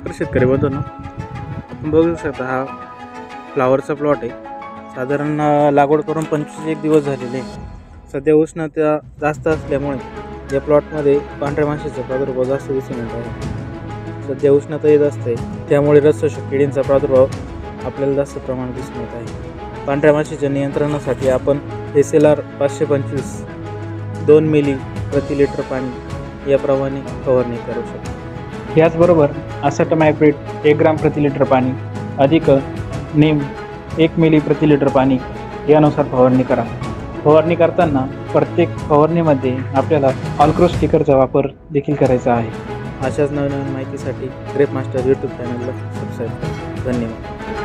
नमस्कार शेतकरी बंधूंनो, आपण बघू शकता हा फ्लावरचा प्लॉट आहे। साधारण लागवड करून 25 दिवस झालेले आहे। सध्या उष्णता जास्त असल्यामुळे या प्लॉटमध्ये पांढऱ्या माशीचा प्रादुर्भाव जास्त दिसून येत आहे। सध्या उष्णता जास्त आहे, त्यामुळे रसशोषक किडींचा प्रादुर्भाव आपल्याला जास्त प्रमाणात दिसून येत आहे। पांढऱ्या माशीच्या नियंत्रणासाठी आपण SLR 525 2 मिली प्रति लिटर पाणी याप्रमाणे फवारणी करू शकतो। याचबरोबर असटमायप्रिड 1 ग्राम प्रति लिटर पाणी अधिक नीम 1 मिली प्रति लिटर पाणी यानुसार फवारणी करा। फवारणी करताना प्रत्येक फवारणीमध्ये आपल्याला ऑलक्रोस स्टिकरचा वापर देखील करायचा आहे। अशाच नवीन माहितीसाठी ग्रेप मास्टर यूट्यूब चॅनलला सबस्क्राईब करा। धन्यवाद।